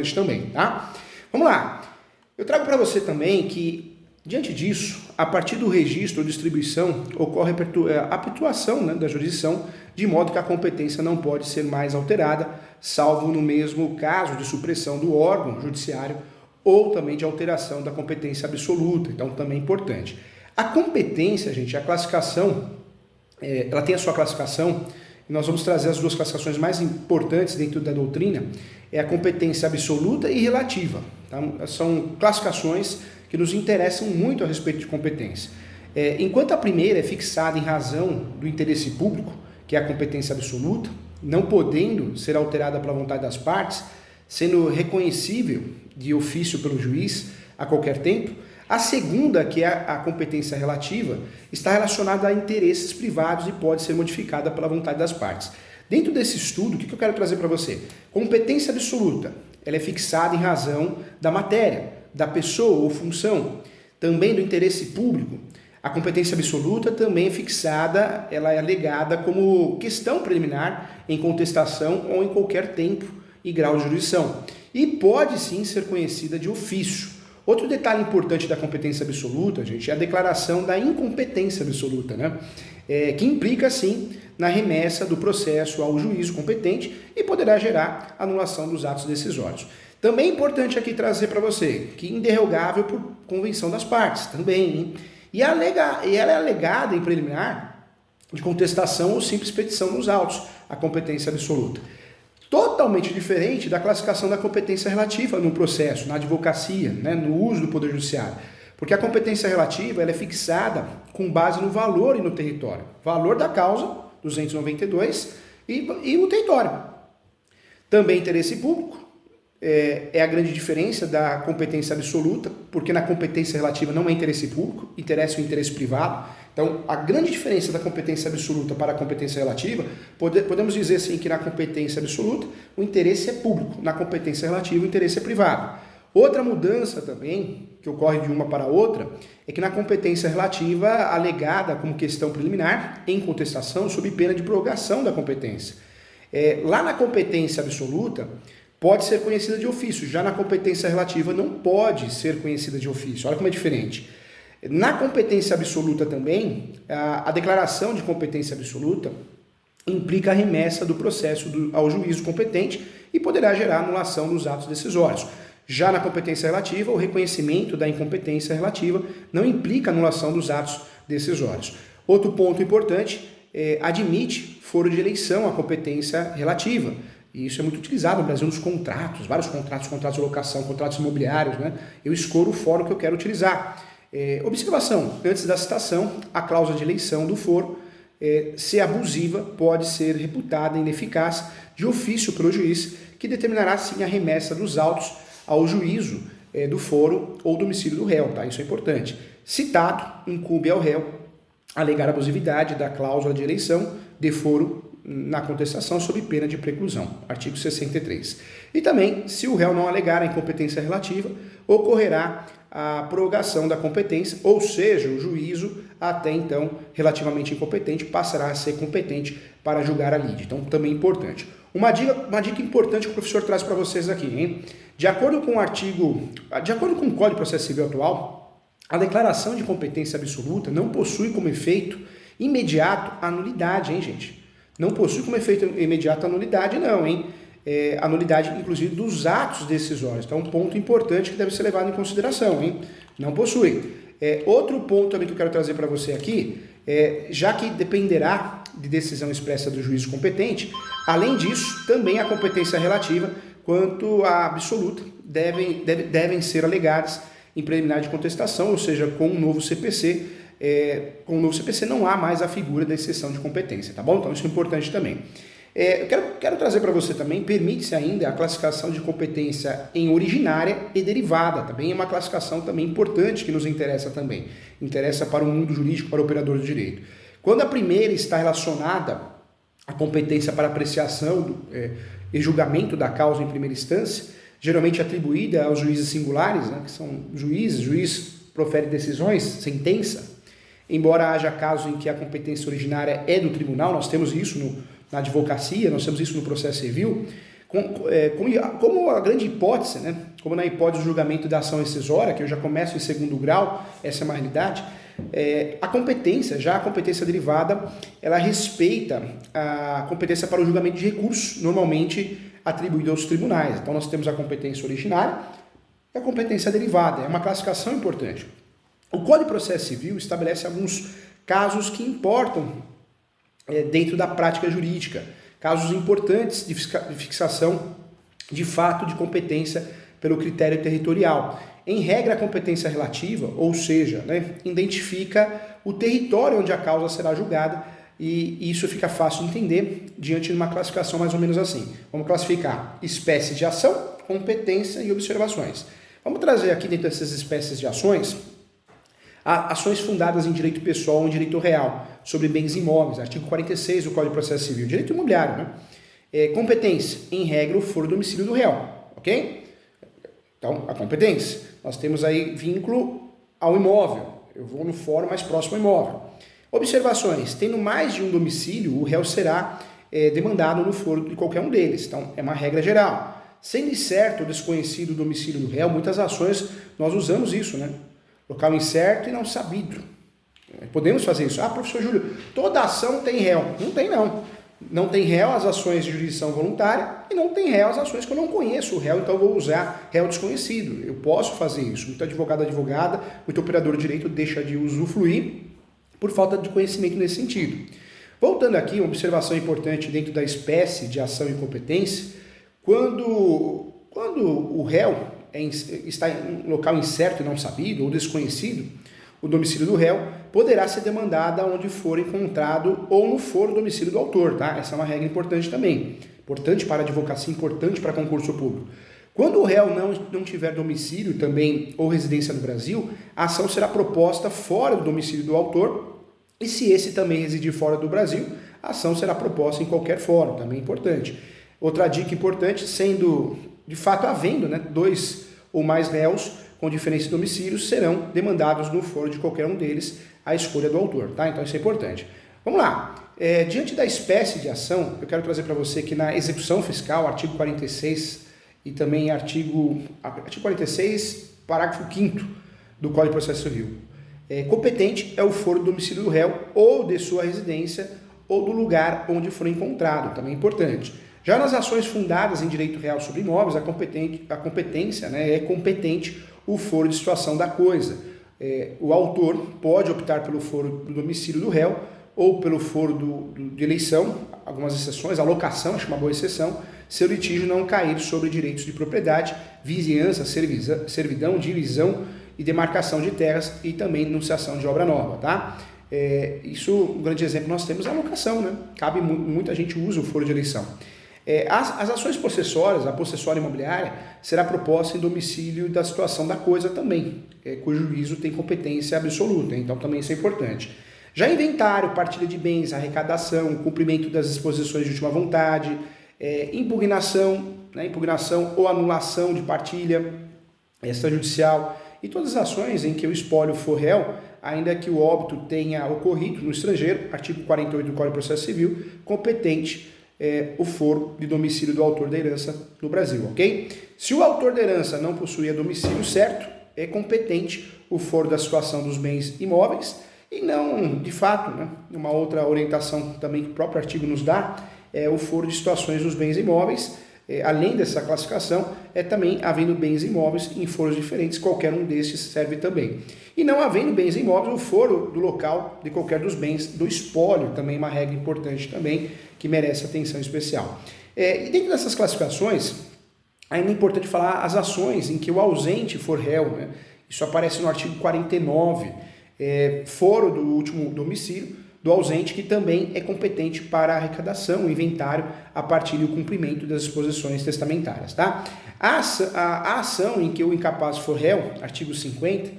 importante também, tá? Vamos lá. Eu trago para você também que, diante disso, a partir do registro ou distribuição, ocorre a perpetuação, né, da jurisdição, de modo que a competência não pode ser mais alterada, salvo no mesmo caso de supressão do órgão judiciário ou também de alteração da competência absoluta. Então, também é importante. A competência, gente, a classificação, ela tem a sua classificação, e nós vamos trazer as duas classificações mais importantes dentro da doutrina, é a competência absoluta e relativa. Tá? São classificações que nos interessam muito a respeito de competência. Enquanto a primeira é fixada em razão do interesse público, que é a competência absoluta, não podendo ser alterada pela vontade das partes, sendo reconhecível de ofício pelo juiz a qualquer tempo, a segunda, que é a competência relativa, está relacionada a interesses privados e pode ser modificada pela vontade das partes. Dentro desse estudo, o que eu quero trazer para você? Competência absoluta, ela é fixada em razão da matéria, da pessoa ou função, também do interesse público. A competência absoluta também é fixada, ela é alegada como questão preliminar em contestação ou em qualquer tempo e grau de jurisdição. E pode sim ser conhecida de ofício. Outro detalhe importante da competência absoluta, gente, é a declaração da incompetência absoluta, né? Que implica, sim, na remessa do processo ao juízo competente e poderá gerar anulação dos atos decisórios. Também é importante aqui trazer para você que inderrogável por convenção das partes, também, hein? E ela é alegada em preliminar de contestação ou simples petição nos autos, a competência absoluta. Totalmente diferente da classificação da competência relativa no processo, na advocacia, né, no uso do Poder Judiciário. Porque a competência relativa ela é fixada com base no valor e no território. Valor da causa, 292, e o território. Também interesse público, é a grande diferença da competência absoluta, porque na competência relativa não é interesse público, interessa o interesse privado. Então, a grande diferença da competência absoluta para a competência relativa, podemos dizer assim que na competência absoluta o interesse é público, na competência relativa o interesse é privado. Outra mudança também, que ocorre de uma para outra, é que na competência relativa, alegada como questão preliminar, em contestação, sob pena de prorrogação da competência. Lá na competência absoluta, pode ser conhecida de ofício, já na competência relativa não pode ser conhecida de ofício. Olha como é diferente. Na competência absoluta também, a declaração de competência absoluta implica a remessa do processo ao juízo competente e poderá gerar anulação dos atos decisórios. Já na competência relativa, o reconhecimento da incompetência relativa não implica anulação dos atos decisórios. Outro ponto importante, admite foro de eleição à competência relativa. E isso é muito utilizado no Brasil nos contratos, vários contratos de locação, contratos imobiliários, né? Eu escolho o foro que eu quero utilizar. Observação, antes da citação, a cláusula de eleição do foro, se abusiva, pode ser reputada ineficaz de ofício pelo juiz, que determinará sim a remessa dos autos ao juízo do foro ou domicílio do réu, tá? Isso é importante. Citado, incumbe ao réu alegar a abusividade da cláusula de eleição de foro na contestação sob pena de preclusão, artigo 63. E também, se o réu não alegar a incompetência relativa, ocorrerá a prorrogação da competência, ou seja, o juízo, até então relativamente incompetente, passará a ser competente para julgar a lide. Então, também importante. Uma dica importante que o professor traz para vocês aqui, hein? De acordo com o Código de Processo Civil atual, a declaração de competência absoluta não possui como efeito imediato a nulidade, hein, gente? Não possui como efeito imediato a nulidade, não, hein? A nulidade, inclusive, dos atos decisórios. Então, um ponto importante que deve ser levado em consideração, hein? Não possui. Outro ponto também que eu quero trazer para você aqui, já que dependerá de decisão expressa do juízo competente, além disso, também a competência relativa quanto à absoluta devem ser alegadas em preliminar de contestação, ou seja, com um novo CPC. Com o novo CPC não há mais a figura da exceção de competência, tá bom? Então isso é importante também. Eu quero trazer para você também, permite-se ainda a classificação de competência em originária e derivada, também é uma classificação também importante que nos interessa também, interessa para o mundo jurídico, para o operador do direito. Quando a primeira está relacionada à competência para apreciação e julgamento da causa em primeira instância, geralmente atribuída aos juízes singulares, né, que são juiz profere decisões, sentença. Embora haja casos em que a competência originária é do tribunal, nós temos isso na advocacia, nós temos isso no processo civil. Como a grande hipótese, né, como na hipótese do julgamento da ação rescisória, que eu já começo em segundo grau, essa é uma realidade, a competência derivada, ela respeita a competência para o julgamento de recursos, normalmente atribuído aos tribunais. Então nós temos a competência originária e a competência derivada, é uma classificação importante. O Código de Processo Civil estabelece alguns casos que importam dentro da prática jurídica, casos importantes de fixação de fato de competência pelo critério territorial. Em regra, a competência relativa, ou seja, né, identifica o território onde a causa será julgada, e isso fica fácil de entender diante de uma classificação mais ou menos assim. Vamos classificar espécie de ação, competência e observações. Vamos trazer aqui dentro dessas espécies de ações, ações fundadas em direito pessoal ou em direito real, sobre bens imóveis, artigo 46 do Código de Processo Civil, direito imobiliário, né? Competência, em regra, o foro do domicílio do réu, ok? Então, a competência, nós temos aí vínculo ao imóvel, eu vou no foro mais próximo ao imóvel. Observações, tendo mais de um domicílio, o réu será demandado no foro de qualquer um deles, então é uma regra geral. Sendo incerto ou desconhecido o domicílio do réu, muitas ações nós usamos isso, né? Local incerto e não sabido. Podemos fazer isso. Ah, professor Júlio, toda ação tem réu. Não tem, não. Não tem réu as ações de jurisdição voluntária e não tem réu as ações que eu não conheço o réu, então eu vou usar réu desconhecido. Eu posso fazer isso. Muito advogada, muito operador de direito deixa de usufruir por falta de conhecimento nesse sentido. Voltando aqui, uma observação importante dentro da espécie de ação e competência, quando o réu está em um local incerto e não sabido ou desconhecido, o domicílio do réu poderá ser demandado onde for encontrado ou no foro domicílio do autor, tá? Essa é uma regra importante também. Importante para a advocacia, importante para concurso público. Quando o réu não tiver domicílio também ou residência no Brasil, a ação será proposta fora do domicílio do autor, e se esse também residir fora do Brasil, a ação será proposta em qualquer fórum, também importante. Outra dica importante, sendo de fato havendo, né, 2 ou mais réus com diferentes domicílios, serão demandados no foro de qualquer um deles a escolha do autor, tá? Então isso é importante. Vamos lá. Diante da espécie de ação, eu quero trazer para você que na execução fiscal, artigo 46 e também artigo 46, parágrafo 5º do Código de Processo Civil, competente é o foro do domicílio do réu ou de sua residência ou do lugar onde for encontrado, também é importante. Já nas ações fundadas em direito real sobre imóveis, a competência, né, é competente o foro de situação da coisa. O autor pode optar pelo foro do domicílio do réu ou pelo foro de eleição, algumas exceções, a locação, acho uma boa exceção, se o litígio não cair sobre direitos de propriedade, vizinhança, servidão, divisão e demarcação de terras e também enunciação de obra nova, tá? Isso, um grande exemplo nós temos é a locação, né? Muita gente usa o foro de eleição. As ações possessórias, a possessória imobiliária, será proposta em domicílio da situação da coisa também, cujo juízo tem competência absoluta, então também isso é importante. Já inventário, partilha de bens, arrecadação, cumprimento das disposições de última vontade, impugnação, né, impugnação ou anulação de partilha extrajudicial e todas as ações em que o espólio for réu, ainda que o óbito tenha ocorrido no estrangeiro, artigo 48 do Código de Processo Civil, competente o foro de domicílio do autor da herança no Brasil, ok? Se o autor da herança não possuía domicílio certo, é competente o foro da situação dos bens imóveis e não, de fato, né, uma outra orientação também que o próprio artigo nos dá, é o foro de situações dos bens imóveis. Além dessa classificação, também havendo bens imóveis em foros diferentes, qualquer um destes serve também. E não havendo bens imóveis, o foro do local de qualquer dos bens do espólio, também uma regra importante também, que merece atenção especial. E dentro dessas classificações, ainda é importante falar as ações em que o ausente for réu, né? Isso aparece no artigo 49, foro do último domicílio do ausente, que também é competente para a arrecadação, o inventário, a partilha e o cumprimento das disposições testamentárias, tá? A ação em que o incapaz for réu, artigo 50,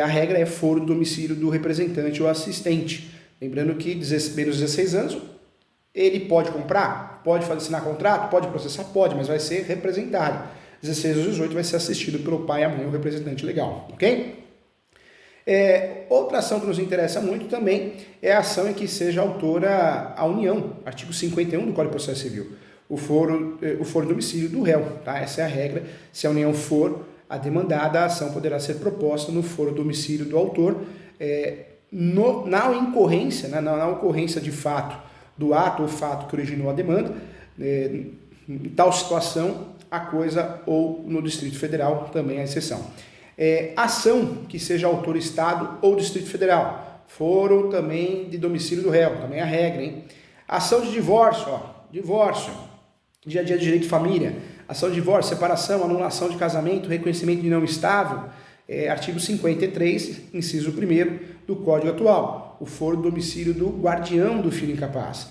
a regra é foro do domicílio do representante ou assistente. Lembrando que menos de 16 anos, ele pode comprar, pode assinar contrato, pode processar, pode, mas vai ser representado. 16 aos 18 vai ser assistido pelo pai, a mãe, o representante legal, ok? Outra ação que nos interessa muito também é a ação em que seja autora a União, artigo 51 do Código de Processo Civil. o foro do domicílio do réu, tá? Essa é a regra. Se a união for a demandada, a ação poderá ser proposta no foro do domicílio do autor, na incorrência, né, na ocorrência de fato do ato ou fato que originou a demanda, em tal situação, a coisa, ou no Distrito Federal, também a exceção. Ação que seja autor Estado ou Distrito Federal, foro também de domicílio do réu, também a regra, hein? Ação de divórcio, divórcio, dia a dia de direito de família, ação de divórcio, separação, anulação de casamento, reconhecimento de união estável, artigo 53, inciso 1º do Código atual, o foro do domicílio do guardião do filho incapaz,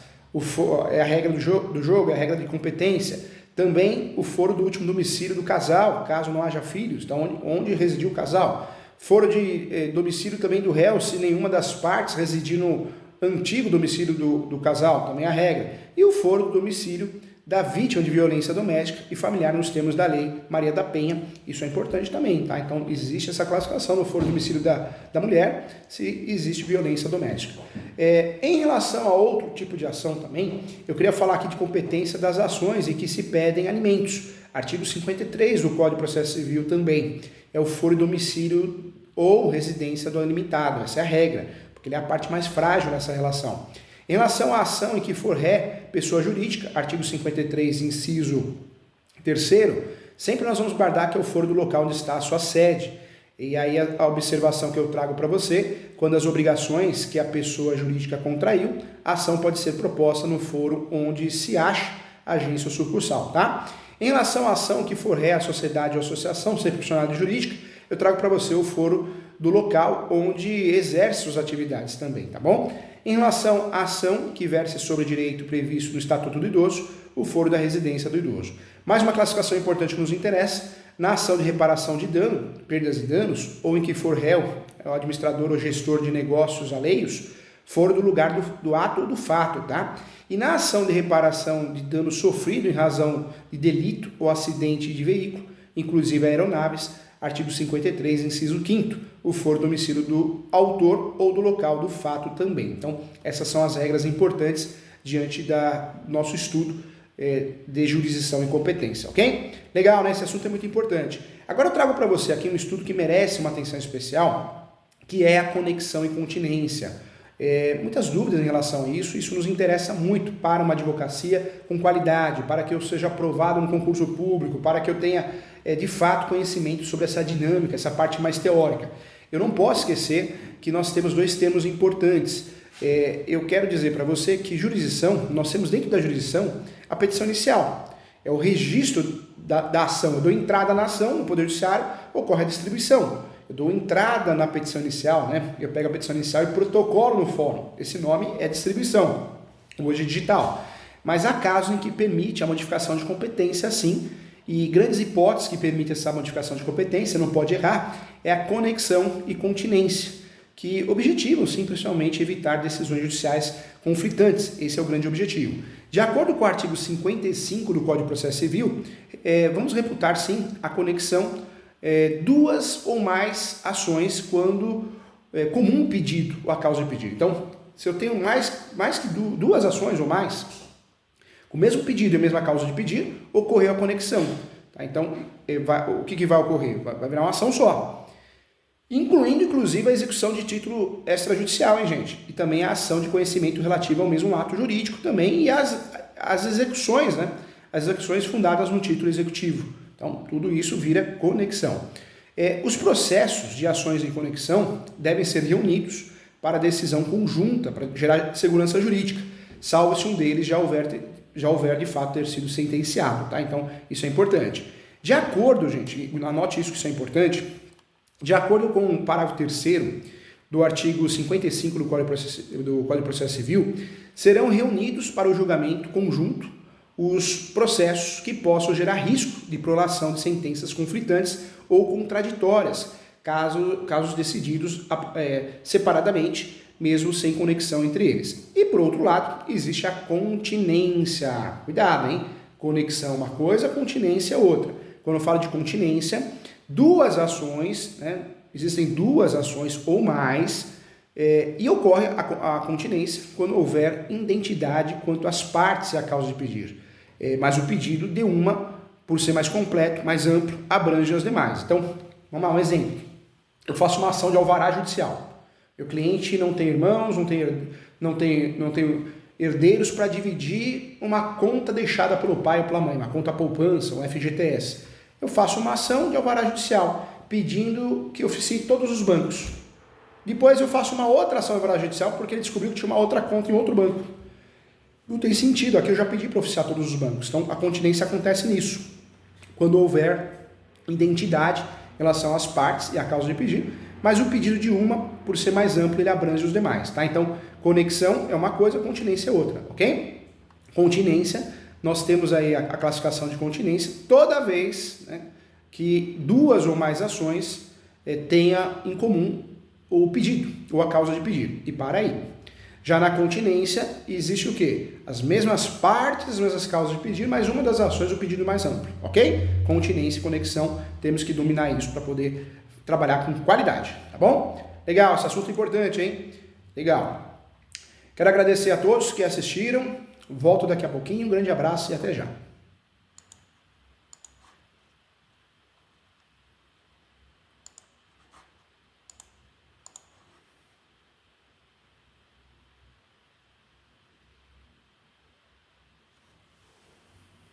é a regra do jogo, é a regra de competência, também o foro do último domicílio do casal, caso não haja filhos, então onde residiu o casal, foro de domicílio também do réu, se nenhuma das partes residir no antigo domicílio do casal, também a regra, e o foro do domicílio da vítima de violência doméstica e familiar nos termos da Lei Maria da Penha, isso é importante também, tá? Então existe essa classificação no foro do domicílio da mulher, se existe violência doméstica. Em relação a outro tipo de ação também, eu queria falar aqui de competência das ações em que se pedem alimentos, artigo 53 do Código de Processo Civil também, é o foro do domicílio ou residência do alimentado, essa é a regra, porque ele é a parte mais frágil dessa relação. Em relação à ação em que for ré, pessoa jurídica, artigo 53, inciso 3º, sempre nós vamos guardar que é o foro do local onde está a sua sede. E aí a observação que eu trago para você, quando as obrigações que a pessoa jurídica contraiu, a ação pode ser proposta no foro onde se acha a agência ou sucursal, tá? Em relação à ação que for ré, a sociedade ou associação, sempre funcionário jurídica, eu trago para você o foro do local onde exerce suas atividades também, tá bom? Em relação à ação que verse sobre direito previsto no Estatuto do Idoso, o foro da residência do idoso. Mais uma classificação importante que nos interessa, na ação de reparação de dano, perdas e danos, ou em que for réu, o administrador ou gestor de negócios alheios, foro do lugar do ato ou do fato, tá? E na ação de reparação de dano sofrido em razão de delito ou acidente de veículo, inclusive aeronaves, artigo 53, inciso 5º, o foro do domicílio do autor ou do local do fato também. Então, essas são as regras importantes diante do nosso estudo de jurisdição e competência, ok? Legal, né? Esse assunto é muito importante. Agora eu trago para você aqui um estudo que merece uma atenção especial, que é a conexão e continência. Muitas dúvidas em relação a isso nos interessa muito para uma advocacia com qualidade, para que eu seja aprovado no concurso público, para que eu tenha de fato conhecimento sobre essa dinâmica, essa parte mais teórica. Eu não posso esquecer que nós temos dois termos importantes. Eu quero dizer para você que jurisdição, nós temos dentro da jurisdição a petição inicial, é o registro da ação. Eu dou entrada na ação, no Poder Judiciário, ocorre a distribuição. Eu dou entrada na petição inicial, né? Eu pego a petição inicial e protocolo no fórum. Esse nome é distribuição, hoje é digital. Mas há casos em que permite a modificação de competência, sim, e grandes hipóteses que permitem essa modificação de competência, não pode errar, é a conexão e continência, que objetivam, sim, principalmente evitar decisões judiciais conflitantes. Esse é o grande objetivo. De acordo com o artigo 55 do Código de Processo Civil, vamos reputar, sim, a conexão duas ou mais ações quando é comum o pedido ou a causa de pedido. Então, se eu tenho mais que duas ações ou mais, o mesmo pedido e a mesma causa de pedir, ocorreu a conexão. Tá? Então, o que vai ocorrer? Vai virar uma ação só. Incluindo, inclusive, a execução de título extrajudicial, hein, gente? E também a ação de conhecimento relativa ao mesmo ato jurídico também e as execuções, né? As execuções fundadas no título executivo. Então, tudo isso vira conexão. Os processos de ações em conexão devem ser reunidos para decisão conjunta, para gerar segurança jurídica, salvo se um deles já houver de fato ter sido sentenciado, tá? Então, isso é importante. De acordo, gente, anote isso que isso é importante, de acordo com o parágrafo 3º do artigo 55 do Código de Processo Civil, serão reunidos para o julgamento conjunto os processos que possam gerar risco de prolação de sentenças conflitantes ou contraditórias, casos decididos separadamente, mesmo sem conexão entre eles. E, por outro lado, existe a continência. Cuidado, hein? Conexão é uma coisa, continência é outra. Quando eu falo de continência, duas ações, né? Existem duas ações ou mais, e ocorre a continência quando houver identidade quanto às partes e à causa de pedir. mas o pedido de uma, por ser mais completo, mais amplo, abrange as demais. Então, vamos lá, um exemplo. Eu faço uma ação de alvará judicial. Meu cliente não tem irmãos, não tem herdeiros para dividir uma conta deixada pelo pai ou pela mãe, uma conta poupança, um FGTS. Eu faço uma ação de alvará judicial, pedindo que oficie todos os bancos. Depois eu faço uma outra ação de alvará judicial, porque ele descobriu que tinha uma outra conta em outro banco. Não tem sentido, aqui eu já pedi para oficiar todos os bancos. Então a continência acontece nisso, quando houver identidade em relação às partes e à causa de pedido, mas o pedido de uma, por ser mais amplo, ele abrange os demais, tá? Então, conexão é uma coisa, continência é outra, ok? Continência, nós temos aí a classificação de continência toda vez, né, que duas ou mais ações tenha em comum o pedido, ou a causa de pedido, e para aí. Já na continência, existe o quê? As mesmas partes, as mesmas causas de pedido, mas uma das ações o pedido mais amplo, ok? Continência e conexão, temos que dominar isso para poder trabalhar com qualidade, tá bom? Legal, esse assunto é importante, hein? Legal. Quero agradecer a todos que assistiram, volto daqui a pouquinho, um grande abraço e até já.